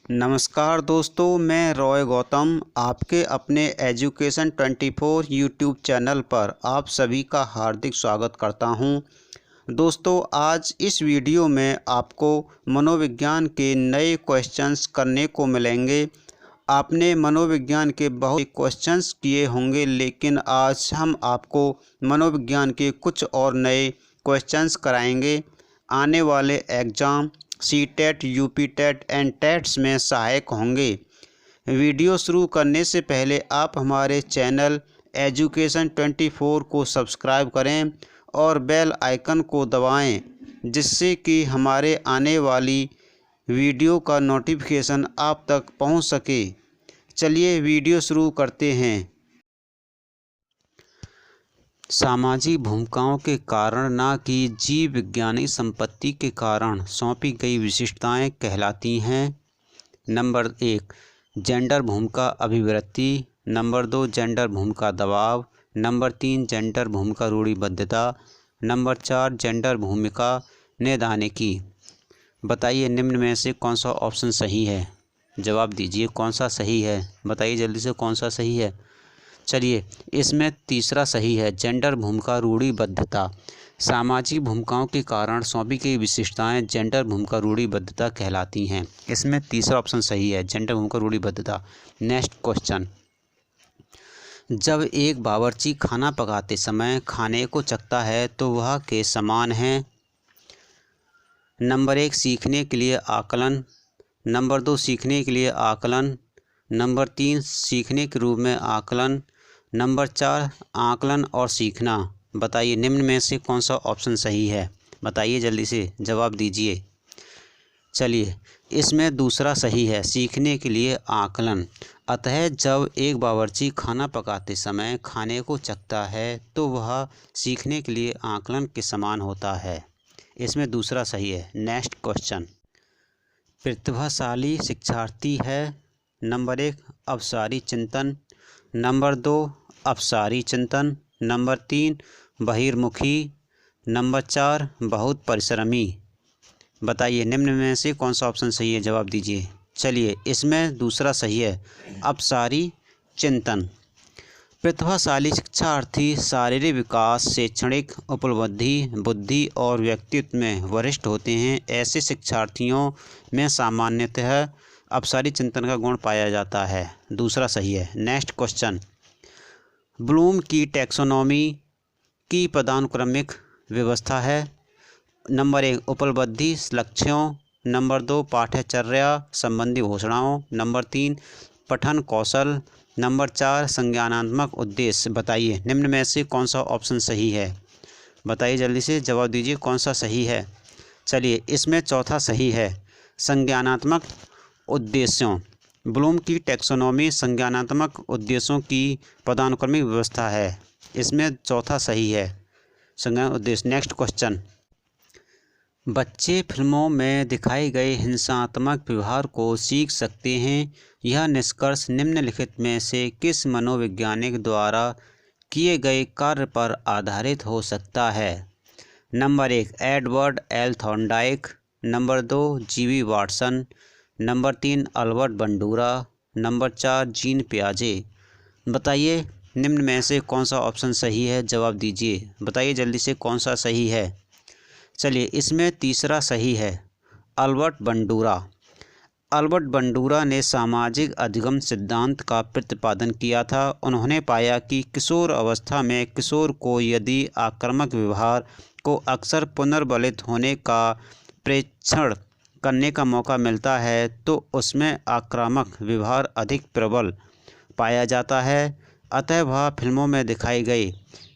नमस्कार दोस्तों, मैं रॉय गौतम आपके अपने एजुकेशन 24 यूट्यूब चैनल पर आप सभी का हार्दिक स्वागत करता हूं। दोस्तों, आज इस वीडियो में आपको मनोविज्ञान के नए क्वेश्चंस करने को मिलेंगे। आपने मनोविज्ञान के बहुत से क्वेश्चंस किए होंगे, लेकिन आज हम आपको मनोविज्ञान के कुछ और नए क्वेश्चंस कराएंगे। आने वाले एग्ज़ाम सीटेट, यूपीटेट एंड टेट्स में सहायक होंगे। वीडियो शुरू करने से पहले आप हमारे चैनल एजुकेशन 24 को सब्सक्राइब करें और बेल आइकन को दबाएं, जिससे कि हमारे आने वाली वीडियो का नोटिफिकेशन आप तक पहुंच सके। चलिए वीडियो शुरू करते हैं। सामाजिक भूमिकाओं के कारण न कि जीव विज्ञानिक संपत्ति के कारण सौंपी गई विशिष्टताएं कहलाती हैं। नंबर 1 जेंडर भूमिका अभिवृत्ति। नंबर 2 जेंडर भूमिका दबाव। नंबर 3 जेंडर भूमिका रूढ़िबद्धता। नंबर 4 जेंडर भूमिका नैदानिकी। बताइए निम्न में से कौन सा ऑप्शन सही है। जवाब दीजिए कौन सा सही है। बताइए जल्दी से कौन सा सही है। चलिए, इसमें तीसरा सही है, जेंडर भूमिका रूढ़िबद्धता। सामाजिक भूमिकाओं के कारण सौंपी गई विशेषताएं जेंडर भूमिका रूढ़िबद्धता कहलाती हैं। इसमें तीसरा ऑप्शन सही है, जेंडर भूमिका रूढ़िबद्धता। नेक्स्ट क्वेश्चन, जब एक बावर्ची खाना पकाते समय खाने को चखता है तो वह के समान है। नंबर 1 सीखने के लिए आकलन। नंबर 2 सीखने के लिए आकलन। नंबर 3 सीखने के रूप में आकलन। नंबर 4 आकलन और सीखना। बताइए निम्न में से कौन सा ऑप्शन सही है। बताइए जल्दी से जवाब दीजिए। चलिए, इसमें दूसरा सही है, सीखने के लिए आकलन। अतः जब एक बावर्ची खाना पकाते समय खाने को चखता है तो वह सीखने के लिए आकलन के समान होता है। इसमें दूसरा सही है। नेक्स्ट क्वेश्चन, प्रतिभाशाली शिक्षार्थी है। नंबर 1 अवसारी चिंतन। नंबर 2 अपसारी चिंतन। नंबर 3 बहिर्मुखी। नंबर 4 बहुत परिश्रमी। बताइए निम्न में से कौन सा ऑप्शन सही है। जवाब दीजिए। चलिए, इसमें दूसरा सही है, अपसारी चिंतन। प्रतिभाशाली शिक्षार्थी शारीरिक विकास, शैक्षणिक उपलब्धि, बुद्धि और व्यक्तित्व में वरिष्ठ होते हैं। ऐसे शिक्षार्थियों में सामान्यतः अपसारी चिंतन का गुण पाया जाता है। दूसरा सही है। नेक्स्ट क्वेश्चन, ब्लूम की टैक्सोनॉमी की पदानुक्रमिक व्यवस्था है। नंबर 1 उपलब्धि लक्ष्यों। नंबर 2 पाठ्यचर्या संबंधी घोषणाओं। नंबर 3 पठन कौशल। नंबर 4 संज्ञानात्मक उद्देश्य। बताइए निम्न में से कौन सा ऑप्शन सही है। बताइए जल्दी से जवाब दीजिए कौन सा सही है। चलिए, इसमें चौथा सही है, संज्ञानात्मक उद्देश्यों। ब्लूम की टैक्सोनॉमी संज्ञानात्मक उद्देश्यों की पदानुक्रमिक व्यवस्था है। इसमें चौथा सही है, संज्ञान उद्देश्य। नेक्स्ट क्वेश्चन, बच्चे फिल्मों में दिखाए गए हिंसात्मक व्यवहार को सीख सकते हैं। यह निष्कर्ष निम्नलिखित में से किस मनोवैज्ञानिक द्वारा किए गए कार्य पर आधारित हो सकता है। Number 1 Edward L Thorndike. Number 2 G V Watson. Number 3 Albert Bandura. Number 4 Jean पियाजे। बताइए निम्न में से कौन सा ऑप्शन सही है। जवाब दीजिए। बताइए जल्दी से कौन सा सही है। चलिए, इसमें तीसरा सही है, अल्बर्ट बंडूरा। अल्बर्ट बंडूरा ने सामाजिक अधिगम सिद्धांत का प्रतिपादन किया था। उन्होंने पाया कि किशोर अवस्था में किशोर को यदि आक्रामक व्यवहार को अक्सर पुनर्बलित होने का प्रेक्षण करने का मौका मिलता है तो उसमें आक्रामक व्यवहार अधिक प्रबल पाया जाता है। अतः वह फिल्मों में दिखाए गए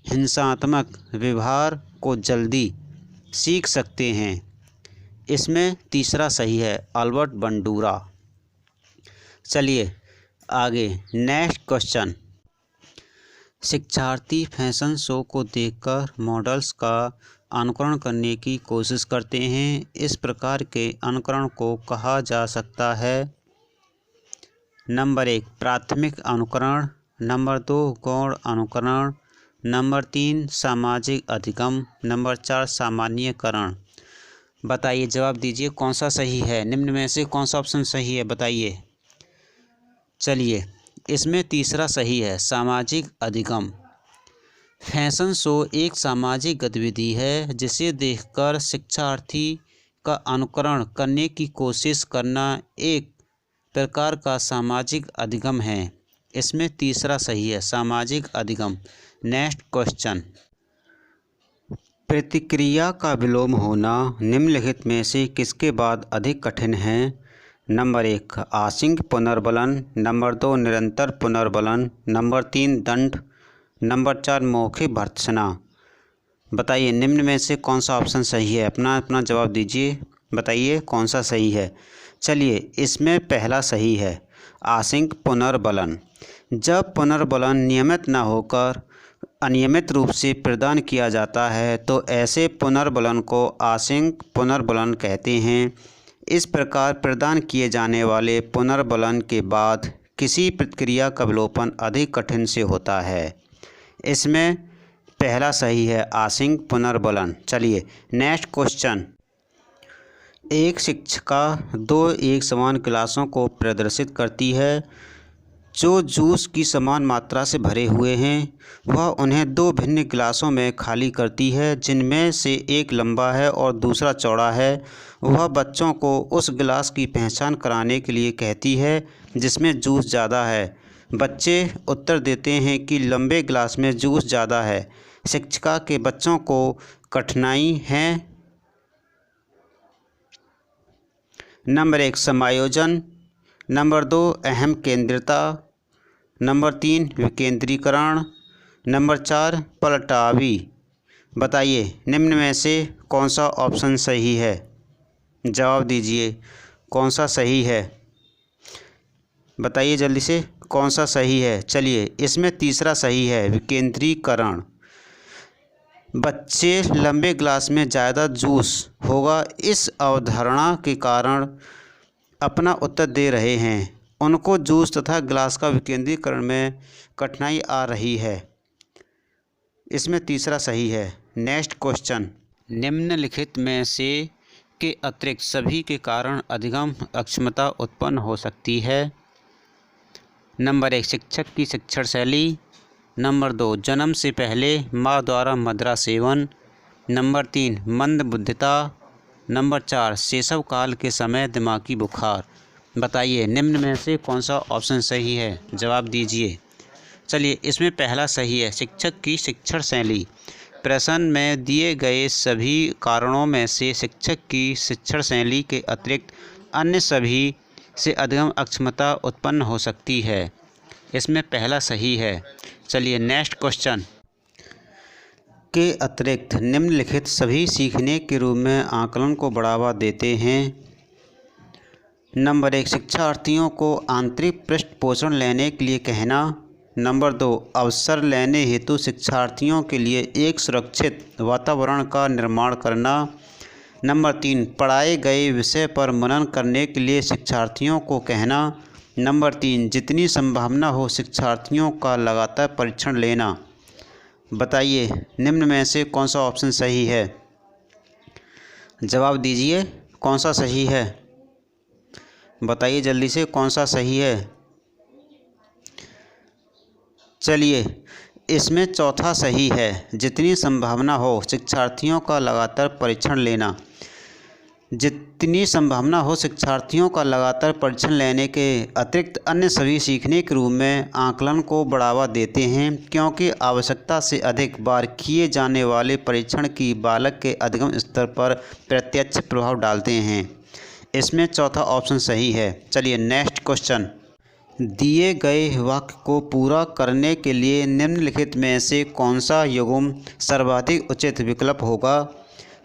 हिंसात्मक व्यवहार को जल्दी सीख सकते हैं। इसमें तीसरा सही है, अल्बर्ट बंडूरा। चलिए आगे, नेक्स्ट क्वेश्चन, शिक्षार्थी फैशन शो को देखकर मॉडल्स का अनुकरण करने की कोशिश करते हैं। इस प्रकार के अनुकरण को कहा जा सकता है। नंबर 1 प्राथमिक अनुकरण। नंबर 2 गौण अनुकरण। नंबर 3 सामाजिक अधिगम। नंबर 4 सामान्यीकरण। बताइए, जवाब दीजिए कौन सा सही है। निम्न में से कौन सा ऑप्शन सही है, बताइए। चलिए, इसमें तीसरा सही है, सामाजिक अधिगम। फैशन शो एक सामाजिक गतिविधि है जिसे देखकर शिक्षार्थी का अनुकरण करने की कोशिश करना एक प्रकार का सामाजिक अधिगम है। इसमें तीसरा सही है, सामाजिक अधिगम। नेक्स्ट क्वेश्चन, प्रतिक्रिया का विलोम होना निम्नलिखित में से किसके बाद अधिक कठिन है। नंबर 1 आंशिक पुनर्बलन, नंबर 2 निरंतर पुनर्बलन, नंबर 3 दंड, नंबर 4 मौखिक भर्त्सना। बताइए, निम्न में से कौन सा ऑप्शन सही है। अपना अपना जवाब दीजिए, बताइए कौन सा सही है। चलिए, इसमें पहला सही है, आंशिक पुनर्बलन। जब पुनर्बलन नियमित न होकर अनियमित रूप से प्रदान किया जाता है तो ऐसे पुनर्बलन को आंशिक पुनर्बलन कहते हैं। इस प्रकार प्रदान किए जाने वाले पुनर्बलन के बाद किसी प्रतिक्रिया का विलोपन अधिक कठिन से होता है। इसमें पहला सही है, आंशिक पुनर्बलन। चलिए, नेक्स्ट क्वेश्चन, एक शिक्षिका 2 एक समान क्लासों को प्रदर्शित करती है जो जूस की समान मात्रा से भरे हुए हैं। वह उन्हें 2 भिन्न गिलासों में खाली करती है जिनमें से एक लंबा है और दूसरा चौड़ा है। वह बच्चों को उस गिलास की पहचान कराने के लिए कहती है जिसमें जूस ज़्यादा है। बच्चे उत्तर देते हैं कि लंबे गिलास में जूस ज़्यादा है। शिक्षिका के बच्चों को कठिनाई है। नंबर 1 समायोजन, नंबर 2 अहम केंद्रिता, नंबर 3 विकेंद्रीकरण, नंबर 4 पलटावी। बताइए, निम्न में से कौन सा ऑप्शन सही है। जवाब दीजिए, कौन सा सही है, बताइए जल्दी से कौन सा सही है। चलिए, इसमें तीसरा सही है, विकेंद्रीकरण। बच्चे लंबे ग्लास में ज़्यादा जूस होगा इस अवधारणा के कारण अपना उत्तर दे रहे हैं। उनको जूस तथा ग्लास का विकेंद्रीकरण में कठिनाई आ रही है। इसमें तीसरा सही है। नेक्स्ट क्वेश्चन, निम्नलिखित में से के अतिरिक्त सभी के कारण अधिगम अक्षमता उत्पन्न हो सकती है। नंबर 1 शिक्षक की शिक्षण शैली, नंबर 2 जन्म से पहले माँ द्वारा मदिरा सेवन, नंबर 3 मंदबुद्धिता, नंबर 4 शैशव काल के समय दिमागी बुखार। बताइए, निम्न में से कौन सा ऑप्शन सही है, जवाब दीजिए। चलिए, इसमें पहला सही है, शिक्षक की शिक्षण शैली। प्रश्न में दिए गए सभी कारणों में से शिक्षक की शिक्षण शैली के अतिरिक्त अन्य सभी से अधिगम अक्षमता उत्पन्न हो सकती है। इसमें पहला सही है। चलिए, नेक्स्ट क्वेश्चन, के अतिरिक्त निम्नलिखित सभी सीखने के रूप में आकलन को बढ़ावा देते हैं। नंबर 1 शिक्षार्थियों को आंतरिक पृष्ठपोषण लेने के लिए कहना, नंबर 2 अवसर लेने हेतु शिक्षार्थियों के लिए एक सुरक्षित वातावरण का निर्माण करना, नंबर 3 पढ़ाए गए विषय पर मनन करने के लिए शिक्षार्थियों को कहना, नंबर 3 जितनी संभावना हो शिक्षार्थियों का लगातार परीक्षण लेना। बताइए, निम्न में से कौन सा ऑप्शन सही है, जवाब दीजिए कौन सा सही है, बताइए जल्दी से कौन सा सही है। चलिए, इसमें चौथा सही है, जितनी संभावना हो शिक्षार्थियों का लगातार परीक्षण लेना। जितनी संभावना हो शिक्षार्थियों का लगातार परीक्षण लेने के अतिरिक्त अन्य सभी सीखने के रूप में आकलन को बढ़ावा देते हैं, क्योंकि आवश्यकता से अधिक बार किए जाने वाले परीक्षण की बालक के अधिगम स्तर पर प्रत्यक्ष प्रभाव डालते हैं। इसमें चौथा ऑप्शन सही है। चलिए, नेक्स्ट क्वेश्चन, दिए गए वाक्य को पूरा करने के लिए निम्नलिखित में से कौन सा युग्म सर्वाधिक उचित विकल्प होगा।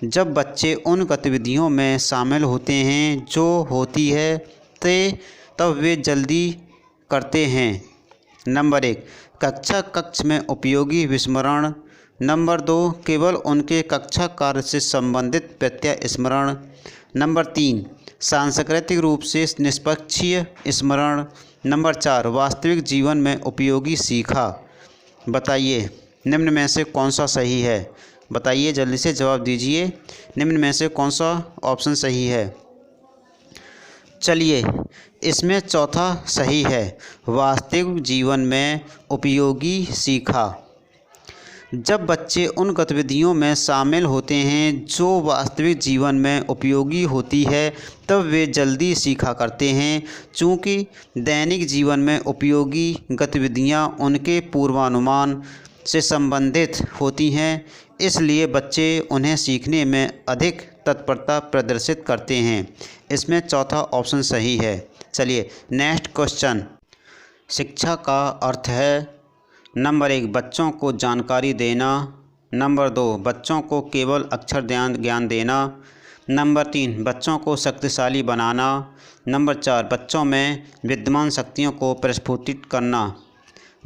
जब बच्चे उन गतिविधियों में शामिल होते हैं जो होती है तब वे जल्दी करते हैं। नंबर 1 कक्ष में उपयोगी विस्मरण, नंबर 2 केवल उनके कक्षा कार्य से संबंधित प्रत्यय स्मरण, नंबर 3 सांस्कृतिक रूप से निष्पक्षीय स्मरण, नंबर 4 वास्तविक जीवन में उपयोगी सीखा। बताइए, निम्न में से कौन सा सही है, बताइए, जल्दी से जवाब दीजिए, निम्न में से कौन सा ऑप्शन सही है। चलिए, इसमें चौथा सही है, वास्तविक जीवन में उपयोगी सीखा। जब बच्चे उन गतिविधियों में शामिल होते हैं जो वास्तविक जीवन में उपयोगी होती है तब वे जल्दी सीखा करते हैं। चूँकि दैनिक जीवन में उपयोगी गतिविधियां उनके पूर्वानुमान से संबंधित होती हैं, इसलिए बच्चे उन्हें सीखने में अधिक तत्परता प्रदर्शित करते हैं। इसमें चौथा ऑप्शन सही है। चलिए नेक्स्ट क्वेश्चन। शिक्षा का अर्थ है नंबर 1 बच्चों को जानकारी देना, नंबर 2 बच्चों को केवल अक्षर ज्ञान देना, नंबर 3 बच्चों को शक्तिशाली बनाना, नंबर 4 बच्चों में विद्यमान शक्तियों को प्रस्फुटित करना।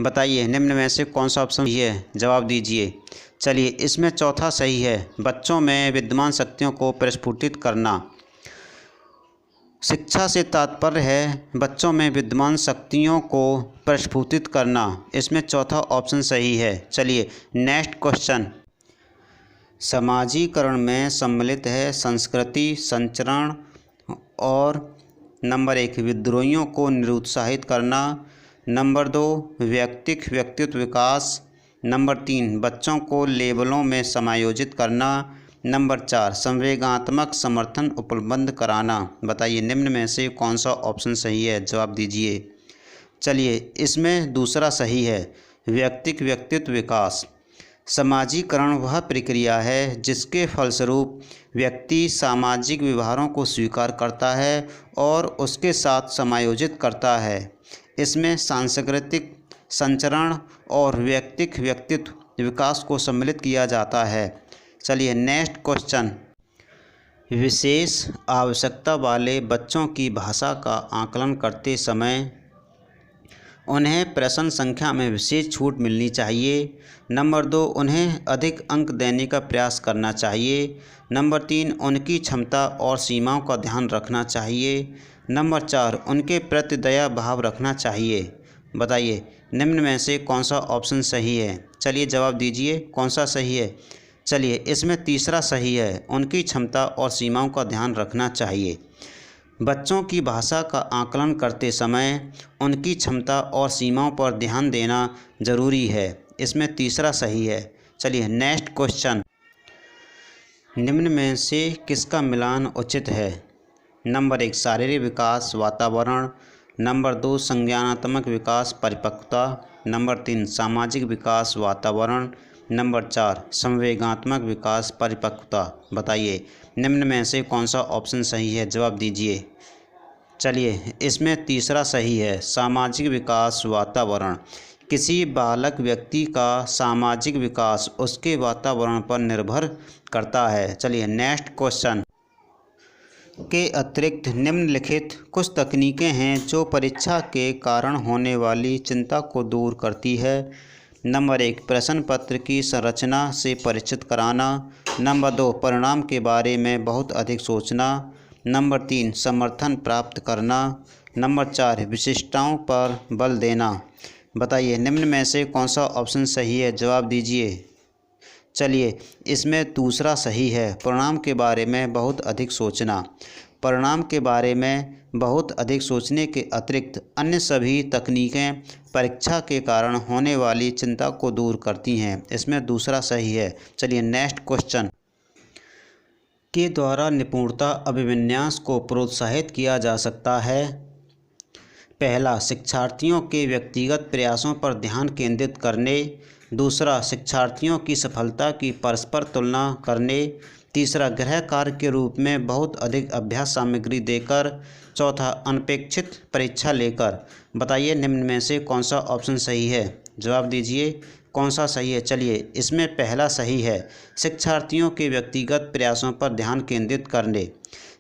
बताइए, निम्न में से कौन सा ऑप्शन सही है, जवाब दीजिए। चलिए, इसमें चौथा सही है, बच्चों में विद्यमान शक्तियों को प्रस्फुटित करना। शिक्षा से तात्पर्य है बच्चों में विद्यमान शक्तियों को प्रस्फुटित करना। इसमें चौथा ऑप्शन सही है। चलिए नेक्स्ट क्वेश्चन। समाजीकरण में सम्मिलित है संस्कृति संचरण और नंबर 1 विद्रोहियों को निरुत्साहित करना, नंबर 2 व्यक्तित्व विकास, नंबर 3 बच्चों को लेबलों में समायोजित करना, नंबर 4 संवेगात्मक समर्थन उपलब्ध कराना। बताइए, निम्न में से कौन सा ऑप्शन सही है, जवाब दीजिए। चलिए, इसमें दूसरा सही है, व्यक्तित्व विकास। समाजीकरण वह प्रक्रिया है जिसके फलस्वरूप व्यक्ति सामाजिक व्यवहारों को स्वीकार करता है और उसके साथ समायोजित करता है। इसमें सांस्कृतिक संचरण और व्यक्तित्व विकास को सम्मिलित किया जाता है। चलिए नेक्स्ट क्वेश्चन। विशेष आवश्यकता वाले बच्चों की भाषा का आकलन करते समय उन्हें प्रश्न संख्या में विशेष छूट मिलनी चाहिए, नंबर 2 उन्हें अधिक अंक देने का प्रयास करना चाहिए, नंबर 3 उनकी क्षमता और सीमाओं का ध्यान रखना चाहिए, नंबर 4 उनके प्रति दया भाव रखना चाहिए। बताइए, निम्न में से कौन सा ऑप्शन सही है। चलिए जवाब दीजिए, कौन सा सही है। चलिए, इसमें तीसरा सही है, उनकी क्षमता और सीमाओं का ध्यान रखना चाहिए। बच्चों की भाषा का आकलन करते समय उनकी क्षमता और सीमाओं पर ध्यान देना जरूरी है। इसमें तीसरा सही है। चलिए नेक्स्ट क्वेश्चन। निम्न में से किसका मिलान उचित है। नंबर 1 शारीरिक विकास वातावरण, नंबर 2 संज्ञानात्मक विकास परिपक्वता, नंबर 3 सामाजिक विकास वातावरण, नंबर 4 संवेगात्मक विकास परिपक्वता। बताइए, निम्न में से कौन सा ऑप्शन सही है, जवाब दीजिए। चलिए, इसमें तीसरा सही है, सामाजिक विकास वातावरण। किसी बालक व्यक्ति का सामाजिक विकास उसके वातावरण पर निर्भर करता है। चलिए नेक्स्ट क्वेश्चन। के अतिरिक्त निम्नलिखित कुछ तकनीकें हैं जो परीक्षा के कारण होने वाली चिंता को दूर करती है। नंबर 1 प्रश्न पत्र की संरचना से परिचित कराना, नंबर 2 परिणाम के बारे में बहुत अधिक सोचना, नंबर 3 समर्थन प्राप्त करना, नंबर 4 विशिष्टताओं पर बल देना। बताइए, निम्न में से कौन सा ऑप्शन सही है, जवाब दीजिए। चलिए, इसमें दूसरा सही है, परिणाम के बारे में बहुत अधिक सोचना। परिणाम के बारे में बहुत अधिक सोचने के अतिरिक्त अन्य सभी तकनीकें परीक्षा के कारण होने वाली चिंता को दूर करती हैं। इसमें दूसरा सही है। चलिए नेक्स्ट क्वेश्चन। के द्वारा निपुणता अभिविन्यास को प्रोत्साहित किया जा सकता है। पहला, शिक्षार्थियों के व्यक्तिगत प्रयासों पर ध्यान केंद्रित करने, दूसरा शिक्षार्थियों की सफलता की परस्पर तुलना करने, तीसरा गृह कार्य के रूप में बहुत अधिक अभ्यास सामग्री देकर, चौथा अनपेक्षित परीक्षा लेकर। बताइए, निम्न में से कौन सा ऑप्शन सही है, जवाब दीजिए, कौन सा सही है। चलिए, इसमें पहला सही है, शिक्षार्थियों के व्यक्तिगत प्रयासों पर ध्यान केंद्रित करने।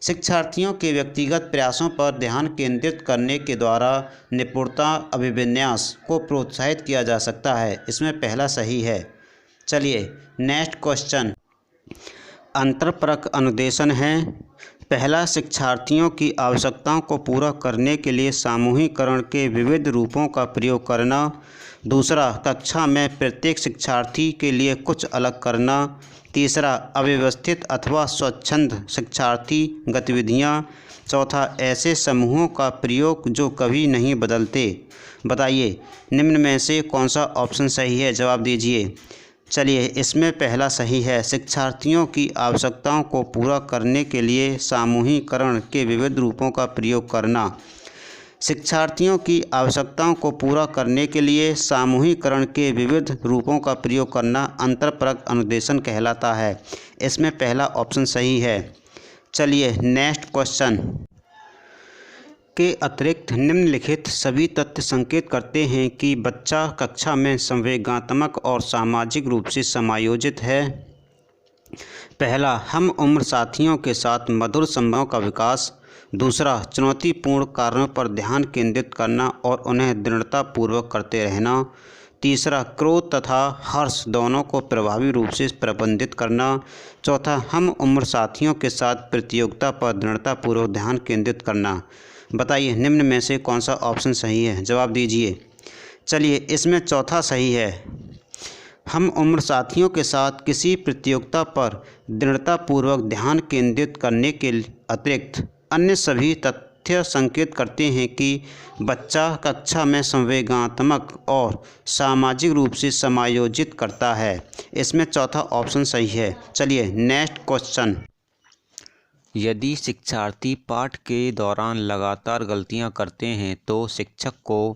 शिक्षार्थियों के व्यक्तिगत प्रयासों पर ध्यान केंद्रित करने के द्वारा निपुणता अभिविन्यास को प्रोत्साहित किया जा सकता है। इसमें पहला सही है। चलिए नेक्स्ट क्वेश्चन। अंतरपरक अनुदेशन है। पहला, शिक्षार्थियों की आवश्यकताओं को पूरा करने के लिए सामूहिकरण के विविध रूपों का प्रयोग करना। दूसरा, कक्षा में प्रत्येक शिक्षार्थी के लिए कुछ अलग करना। तीसरा, अव्यवस्थित अथवा स्वच्छंद शिक्षार्थी गतिविधियाँ। चौथा, ऐसे समूहों का प्रयोग जो कभी नहीं बदलते। बताइए निम्न में से कौन सा ऑप्शन सही है, जवाब दीजिए। चलिए, इसमें पहला सही है, शिक्षार्थियों की आवश्यकताओं को पूरा करने के लिए सामूहिकरण के विविध रूपों का प्रयोग करना। शिक्षार्थियों की आवश्यकताओं को पूरा करने के लिए सामूहिकरण के विविध रूपों का प्रयोग करना अंतरपरक अनुदेशन कहलाता है। इसमें पहला ऑप्शन सही है। चलिए नेक्स्ट क्वेश्चन। के अतिरिक्त निम्नलिखित सभी तथ्य संकेत करते हैं कि बच्चा कक्षा में संवेगात्मक और सामाजिक रूप से समायोजित है। पहला, हम उम्र साथियों के साथ मधुर संबंधों का विकास। दूसरा, चुनौतीपूर्ण कार्यों पर ध्यान केंद्रित करना और उन्हें दृढ़तापूर्वक करते रहना। तीसरा, क्रोध तथा हर्ष दोनों को प्रभावी रूप से प्रबंधित करना। चौथा, हम उम्र साथियों के साथ प्रतियोगिता पर दृढ़तापूर्वक ध्यान केंद्रित करना। बताइए निम्न में से कौन सा ऑप्शन सही है, जवाब दीजिए। चलिए, इसमें चौथा सही है। हम उम्र साथियों के साथ किसी प्रतियोगिता पर दृढ़तापूर्वक ध्यान केंद्रित करने के अतिरिक्त अन्य सभी तथ्य संकेत करते हैं कि बच्चा कक्षा में संवेगात्मक और सामाजिक रूप से समायोजित करता है। इसमें चौथा ऑप्शन सही है। चलिए नेक्स्ट क्वेश्चन। यदि शिक्षार्थी पाठ के दौरान लगातार गलतियां करते हैं तो शिक्षक को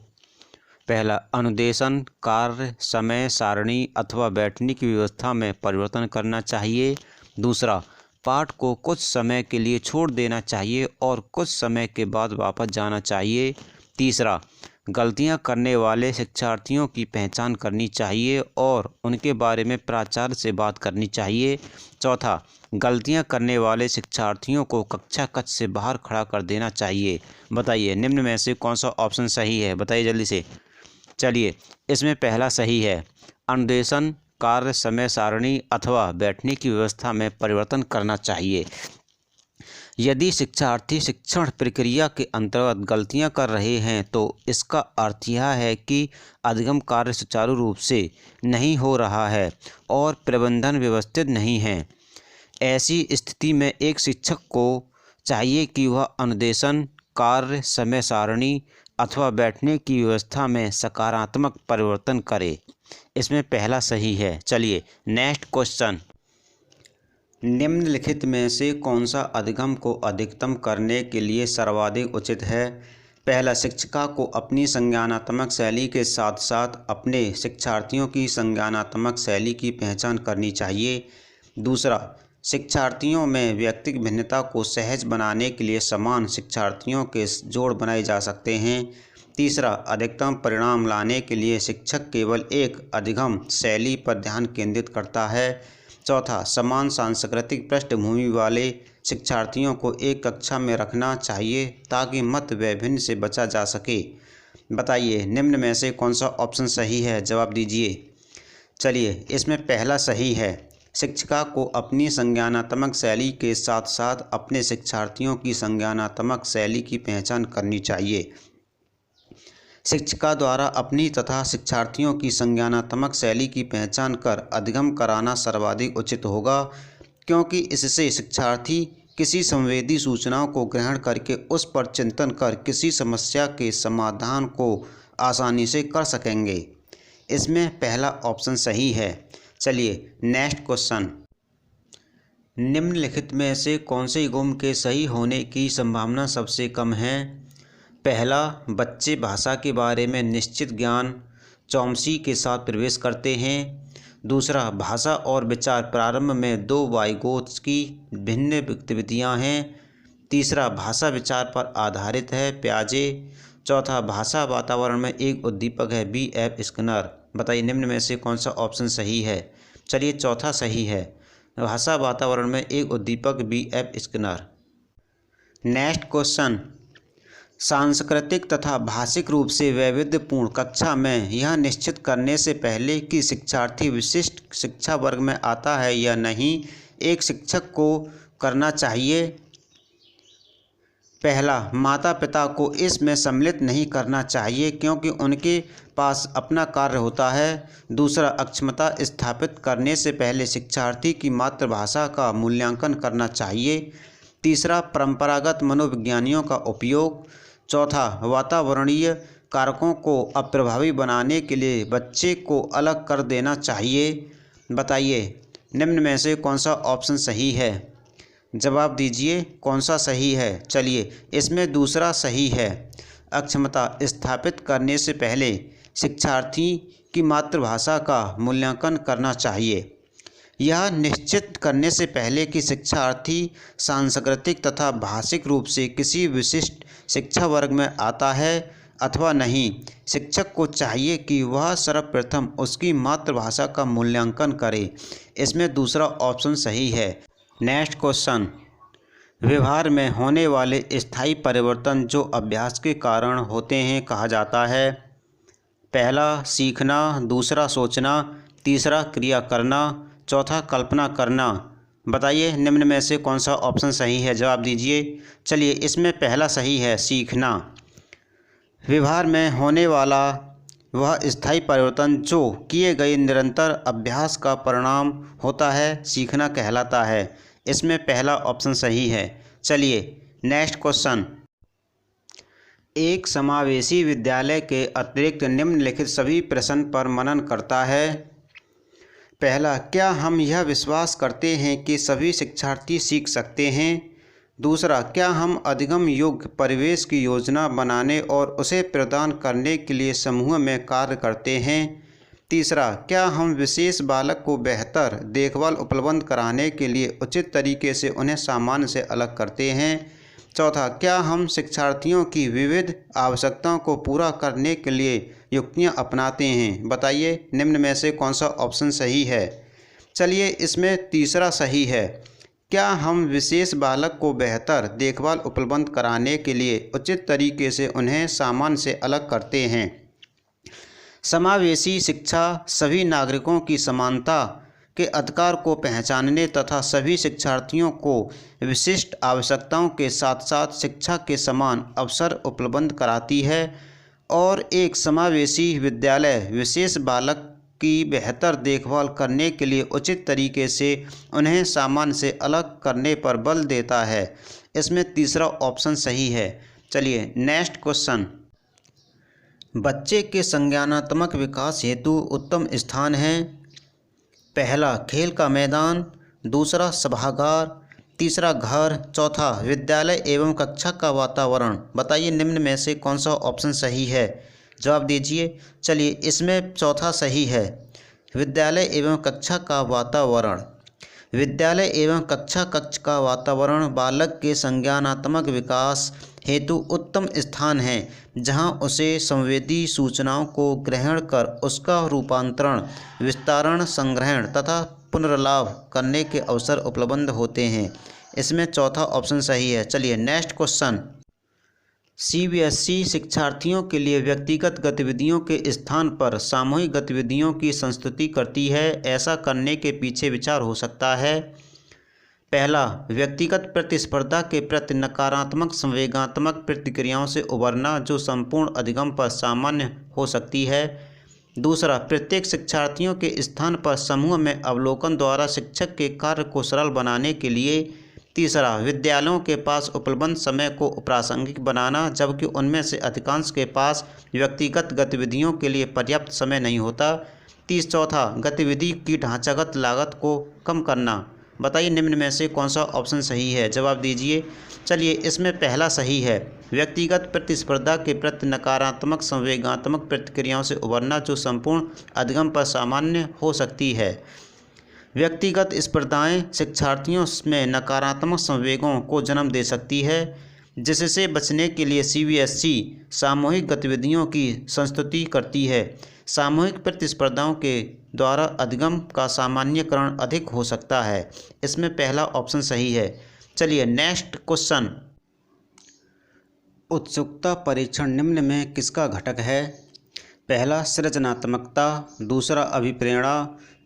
पहला, अनुदेशन, कार्य, समय सारणी अथवा बैठने की व्यवस्था में परिवर्तन करना चाहिए। दूसरा, पाठ को कुछ समय के लिए छोड़ देना चाहिए और कुछ समय के बाद वापस जाना चाहिए। तीसरा, गलतियां करने वाले शिक्षार्थियों की पहचान करनी चाहिए और उनके बारे में प्राचार्य से बात करनी चाहिए। चौथा, गलतियां करने वाले शिक्षार्थियों को कक्षा कक्ष से बाहर खड़ा कर देना चाहिए। बताइए निम्न में से कौन सा ऑप्शन सही है, बताइए जल्दी से। चलिए, इसमें पहला सही है, अनुदेशन, कार्य, समय सारणी अथवा बैठने की व्यवस्था में परिवर्तन करना चाहिए। यदि शिक्षार्थी शिक्षण प्रक्रिया के अंतर्गत गलतियां कर रहे हैं तो इसका अर्थ यह है कि अधिगम कार्य सुचारू रूप से नहीं हो रहा है और प्रबंधन व्यवस्थित नहीं है। ऐसी स्थिति में एक शिक्षक को चाहिए कि वह अनुदेशन, कार्य, समय सारणी अथवा बैठने की व्यवस्था में सकारात्मक परिवर्तन करे। इसमें पहला सही है। चलिए नेक्स्ट क्वेश्चन। निम्नलिखित में से कौन सा अधिगम को अधिकतम करने के लिए सर्वाधिक उचित है। पहला, शिक्षिका को अपनी संज्ञानात्मक शैली के साथ साथ अपने शिक्षार्थियों की संज्ञानात्मक शैली की पहचान करनी चाहिए। दूसरा, शिक्षार्थियों में व्यक्तिगत भिन्नता को सहज बनाने के लिए समान शिक्षार्थियों के जोड़ बनाए जा सकते हैं। तीसरा, अधिकतम परिणाम लाने के लिए शिक्षक केवल एक अधिगम शैली पर ध्यान केंद्रित करता है। चौथा, समान सांस्कृतिक पृष्ठभूमि वाले शिक्षार्थियों को एक कक्षा में रखना चाहिए ताकि मत वैभिन्न से बचा जा सके। बताइए निम्न में से कौन सा ऑप्शन सही है, जवाब दीजिए। चलिए, इसमें पहला सही है, शिक्षिका को अपनी संज्ञानात्मक शैली के साथ साथ अपने शिक्षार्थियों की संज्ञानात्मक शैली की पहचान करनी चाहिए। शिक्षिका द्वारा अपनी तथा शिक्षार्थियों की संज्ञानात्मक शैली की पहचान कर अधिगम कराना सर्वाधिक उचित होगा, क्योंकि इससे शिक्षार्थी किसी संवेदी सूचनाओं को ग्रहण करके उस पर चिंतन कर किसी समस्या के समाधान को आसानी से कर सकेंगे। इसमें पहला ऑप्शन सही है। चलिए नेक्स्ट क्वेश्चन। निम्नलिखित में से कौन से युग्म के सही होने की संभावना सबसे कम है। पहला, बच्चे भाषा के बारे में निश्चित ज्ञान चौमसी के साथ प्रवेश करते हैं। दूसरा, भाषा और विचार प्रारंभ में दो वाइगोत्स की भिन्न गतिविधियाँ हैं। तीसरा, भाषा विचार पर आधारित है, प्याजे। चौथा, भाषा वातावरण में एक उद्दीपक है, B.F. स्किनर। बताइए निम्न में से कौन सा ऑप्शन सही है। चलिए, चौथा सही है, भाषा वातावरण में एक उद्दीपक, B.F. स्किनर। Next question. सांस्कृतिक तथा भाषिक रूप से वैविध्यपूर्ण कक्षा में यह निश्चित करने से पहले कि शिक्षार्थी विशिष्ट शिक्षा वर्ग में आता है या नहीं, एक शिक्षक को करना चाहिए। पहला, माता पिता को इसमें सम्मिलित नहीं करना चाहिए क्योंकि उनके पास अपना कार्य होता है। दूसरा, अक्षमता स्थापित करने से पहले शिक्षार्थी की मातृभाषा का मूल्यांकन करना चाहिए। तीसरा, परंपरागत मनोविज्ञानियों का उपयोग। चौथा, वातावरणीय कारकों को अप्रभावी बनाने के लिए बच्चे को अलग कर देना चाहिए। बताइए निम्न में से कौन सा ऑप्शन सही है। जवाब दीजिए कौन सा सही है। चलिए, इसमें दूसरा सही है। अक्षमता स्थापित करने से पहले शिक्षार्थी की मातृभाषा का मूल्यांकन करना चाहिए। यह निश्चित करने से पहले कि शिक्षार्थी सांस्कृतिक तथा भाषिक रूप से किसी विशिष्ट शिक्षा वर्ग में आता है अथवा नहीं, शिक्षक को चाहिए कि वह सर्वप्रथम उसकी मातृभाषा का मूल्यांकन करे। इसमें दूसरा ऑप्शन सही है। नेक्स्ट क्वेश्चन, व्यवहार में होने वाले स्थायी परिवर्तन जो अभ्यास के कारण होते हैं कहा जाता है। पहला, सीखना। दूसरा, सोचना। तीसरा, क्रिया करना। चौथा, कल्पना करना। बताइए निम्न में से कौन सा ऑप्शन सही है। जवाब दीजिए। चलिए, इसमें पहला सही है, सीखना। व्यवहार में होने वाला वह स्थायी परिवर्तन जो किए गए निरंतर अभ्यास का परिणाम होता है सीखना कहलाता है। इसमें पहला ऑप्शन सही है। चलिए नेक्स्ट क्वेश्चन, एक समावेशी विद्यालय के अतिरिक्त निम्नलिखित सभी प्रश्न पर मनन करता है। पहला, क्या हम यह विश्वास करते हैं कि सभी शिक्षार्थी सीख सकते हैं। दूसरा, क्या हम अधिगम योग्य परिवेश की योजना बनाने और उसे प्रदान करने के लिए समूह में कार्य करते हैं। तीसरा, क्या हम विशेष बालक को बेहतर देखभाल उपलब्ध कराने के लिए उचित तरीके से उन्हें सामान्य से अलग करते हैं। चौथा, क्या हम शिक्षार्थियों की विविध आवश्यकताओं को पूरा करने के लिए युक्तियां अपनाते हैं। बताइए निम्न में से कौन सा ऑप्शन सही है। चलिए, इसमें तीसरा सही है। क्या हम विशेष बालक को बेहतर देखभाल उपलब्ध कराने के लिए उचित तरीके से उन्हें सामान्य से अलग करते हैं। समावेशी शिक्षा सभी नागरिकों की समानता के अधिकार को पहचानने तथा सभी शिक्षार्थियों को विशिष्ट आवश्यकताओं के साथ साथ शिक्षा के समान अवसर उपलब्ध कराती है और एक समावेशी विद्यालय विशेष बालक की बेहतर देखभाल करने के लिए उचित तरीके से उन्हें सामान्य से अलग करने पर बल देता है। इसमें तीसरा ऑप्शन सही है। चलिए नेक्स्ट क्वेश्चन, बच्चे के संज्ञानात्मक विकास हेतु उत्तम स्थान है। पहला, खेल का मैदान। दूसरा, सभागार। तीसरा, घर। चौथा, विद्यालय एवं कक्षा का वातावरण। बताइए निम्न में से कौन सा ऑप्शन सही है। जवाब दीजिए। चलिए, इसमें चौथा सही है, विद्यालय एवं कक्षा का वातावरण। विद्यालय एवं कक्षा कक्ष का वातावरण बालक के संज्ञानात्मक विकास हेतु उत्तम स्थान है जहां उसे संवेदी सूचनाओं को ग्रहण कर उसका रूपांतरण, विस्तारण, संग्रहण तथा पुनर्लाभ करने के अवसर उपलब्ध होते हैं। इसमें चौथा ऑप्शन सही है। चलिए नेक्स्ट क्वेश्चन, सीबीएसई शिक्षार्थियों के लिए व्यक्तिगत गतिविधियों के स्थान पर सामूहिक गतिविधियों की संस्तुति करती है। ऐसा करने के पीछे विचार हो सकता है। पहला, व्यक्तिगत प्रतिस्पर्धा के प्रति नकारात्मक संवेगात्मक प्रतिक्रियाओं से उबरना जो संपूर्ण अधिगम पर सामान्य हो सकती है। दूसरा, प्रत्येक शिक्षार्थियों के स्थान पर समूह में अवलोकन द्वारा शिक्षक के कार्य को सरल बनाने के लिए। तीसरा, विद्यालयों के पास उपलब्ध समय को प्रासंगिक बनाना जबकि उनमें से अधिकांश के पास व्यक्तिगत गतिविधियों के लिए पर्याप्त समय नहीं होता। चौथा, गतिविधि की ढांचागत लागत को कम करना। बताइए निम्न में से कौन सा ऑप्शन सही है। जवाब दीजिए। चलिए, इसमें पहला सही है, व्यक्तिगत प्रतिस्पर्धा के प्रति नकारात्मक संवेगात्मक प्रतिक्रियाओं से उबरना जो संपूर्ण अधिगम पर सामान्य हो सकती है। व्यक्तिगत स्पर्धाएं शिक्षार्थियों में नकारात्मक संवेगों को जन्म दे सकती है जिससे बचने के लिए सीबीएसई सामूहिक गतिविधियों की संस्तुति करती है। सामूहिक प्रतिस्पर्धाओं के द्वारा अधिगम का सामान्यकरण अधिक हो सकता है। इसमें पहला ऑप्शन सही है। चलिए नेक्स्ट क्वेश्चन, उत्सुकता परीक्षण निम्न में किसका घटक है। पहला, सृजनात्मकता। दूसरा, अभिप्रेरणा।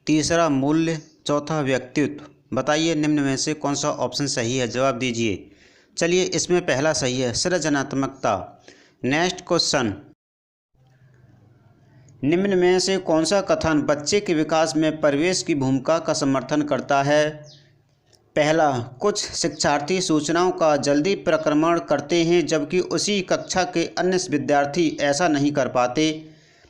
तीसरा, मूल्य। चौथा, व्यक्तित्व। बताइए निम्न में से कौन सा ऑप्शन सही है। जवाब दीजिए। चलिए इसमें पहला सही है सृजनात्मकता। नेक्स्ट क्वेश्चन, निम्न में से कौन सा कथन बच्चे के विकास में परिवेश की भूमिका का समर्थन करता है? पहला, कुछ शिक्षार्थी सूचनाओं का जल्दी प्रक्रमण करते हैं जबकि उसी कक्षा के अन्य विद्यार्थी ऐसा नहीं कर पाते।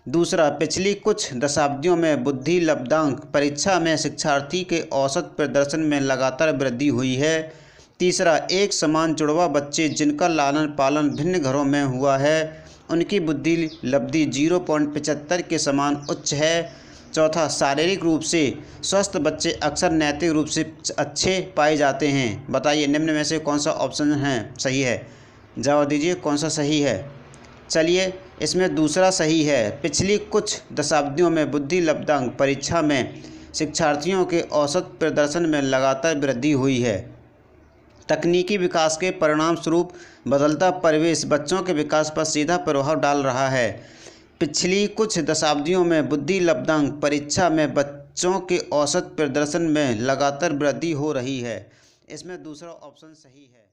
दूसरा, पिछली कुछ दशाब्दियों में बुद्धि लब्धांक परीक्षा में शिक्षार्थी के औसत प्रदर्शन में लगातार वृद्धि हुई है। तीसरा, एक समान जुड़वा बच्चे जिनका लालन पालन भिन्न घरों में हुआ है उनकी बुद्धि लब्धि 0.75 के समान उच्च है। चौथा, शारीरिक रूप से स्वस्थ बच्चे अक्सर नैतिक रूप से अच्छे पाए जाते हैं। बताइए निम्न में से कौन सा ऑप्शन है सही है? जवाब दीजिए कौन सा सही है। चलिए इसमें दूसरा सही है। पिछली कुछ दशाब्दियों में बुद्धि लब्धांक परीक्षा में शिक्षार्थियों के औसत प्रदर्शन में लगातार वृद्धि हुई है। तकनीकी विकास के परिणाम स्वरूप बदलता परिवेश बच्चों के विकास पर सीधा प्रभाव डाल रहा है। पिछली कुछ दशाब्दियों में बुद्धि लब्धांक परीक्षा में बच्चों के औसत प्रदर्शन में लगातार वृद्धि हो रही है। इसमें दूसरा ऑप्शन सही है।